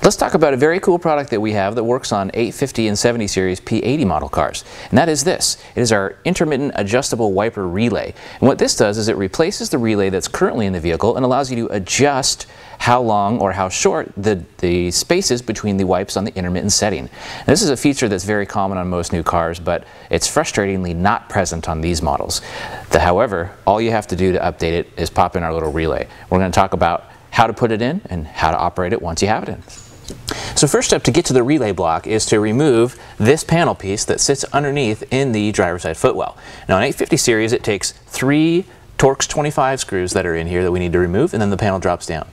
Let's talk about a very cool product that we have that works on 850 and 70 series P80 model cars, and that is this. It is our intermittent adjustable wiper relay. And what this does is it replaces the relay that's currently in the vehicle and allows you to adjust how long or how short the spaces between the wipes on the intermittent setting. And this is a feature that's very common on most new cars, but it's frustratingly not present on these models. However, all you have to do to update it is pop in our little relay. We're going to talk about how to put it in and how to operate it once you have it in. So first step to get to the relay block is to remove this panel piece that sits underneath in the driver's side footwell. Now in 850 series it takes 3 Torx 25 screws that are in here that we need to remove, and then the panel drops down.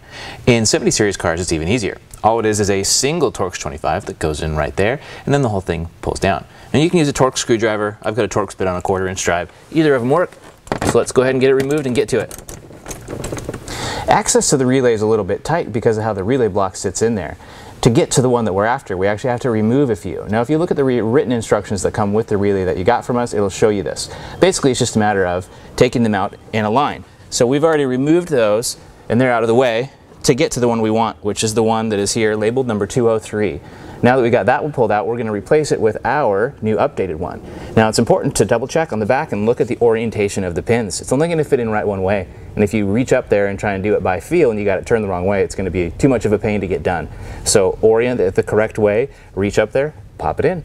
In 70 series cars it's even easier. All it is a single Torx 25 that goes in right there, and then the whole thing pulls down. Now you can use a Torx screwdriver. I've got a Torx bit on a 1/4 inch drive. Either of them work, so let's go ahead and get it removed and get to it. Access to the relay is a little bit tight because of how the relay block sits in there. To get to the one that we're after, we actually have to remove a few. Now if you look at the written instructions that come with the relay that you got from us, it'll show you this. Basically it's just a matter of taking them out in a line. So we've already removed those and they're out of the way to get to the one we want, which is the one that is here labeled number 203. Now that we got that one pulled out, we're going to replace it with our new updated one. Now it's important to double check on the back and look at the orientation of the pins. It's only going to fit in right one way. And if you reach up there and try and do it by feel and you got it turned the wrong way, it's going to be too much of a pain to get done. So orient it the correct way, reach up there, pop it in.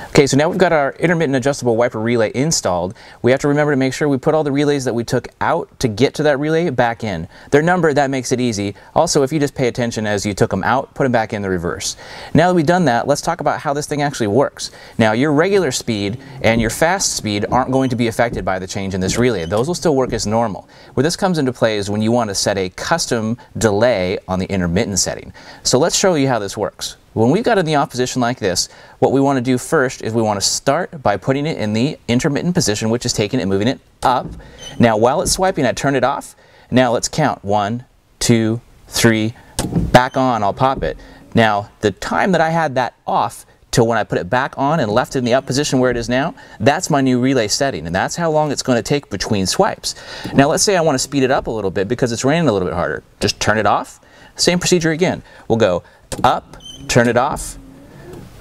Okay, so now we've got our intermittent adjustable wiper relay installed. We have to remember to make sure we put all the relays that we took out to get to that relay back in. They're numbered, that makes it easy. Also, if you just pay attention as you took them out, put them back in the reverse. Now that we've done that, let's talk about how this thing actually works. Now, your regular speed and your fast speed aren't going to be affected by the change in this relay. Those will still work as normal. Where this comes into play is when you want to set a custom delay on the intermittent setting. So let's show you how this works. When we've got it in the off position like this, what we want to do first is we want to start by putting it in the intermittent position, which is taking it and moving it up. Now while it's swiping, I turn it off. Now let's count. 1, 2, 3, back on, I'll pop it. Now the time that I had that off till when I put it back on and left it in the up position where it is now, that's my new relay setting, and that's how long it's going to take between swipes. Now let's say I want to speed it up a little bit because it's raining a little bit harder. Just turn it off. Same procedure again. We'll go up, turn it off,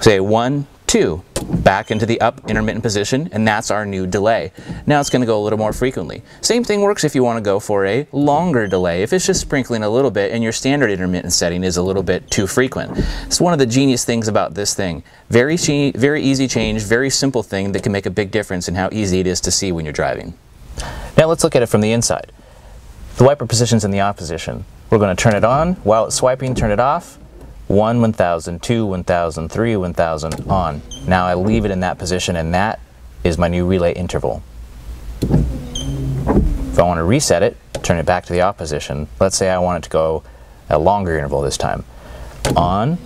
say 1, 2, back into the up intermittent position, and that's our new delay. Now it's going to go a little more frequently. Same thing works if you want to go for a longer delay. If it's just sprinkling a little bit and your standard intermittent setting is a little bit too frequent. It's one of the genius things about this thing. Very easy change, very simple thing that can make a big difference in how easy it is to see when you're driving. Now let's look at it from the inside. The wiper position's in the off position. We're going to turn it on. While it's swiping, turn it off. 1, 1000, 2, 1000, 3, 1000, on. Now I leave it in that position, and that is my new relay interval. If I want to reset it, turn it back to the off position. Let's say I want it to go a longer interval this time. On,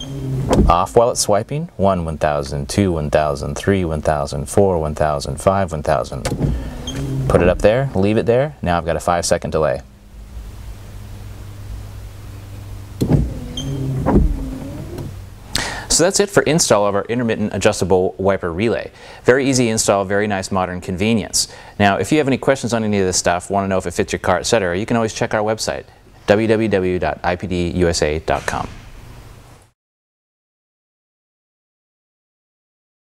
off while it's swiping, 1, 1000, 2, 1000, 3, 1000, 4, 1000, 5, 1000. Put it up there, leave it there. Now I've got a 5-second delay. So that's it for install of our intermittent adjustable wiper relay. Very easy install, very nice modern convenience. Now if you have any questions on any of this stuff, want to know if it fits your car, etc., you can always check our website, www.ipdusa.com.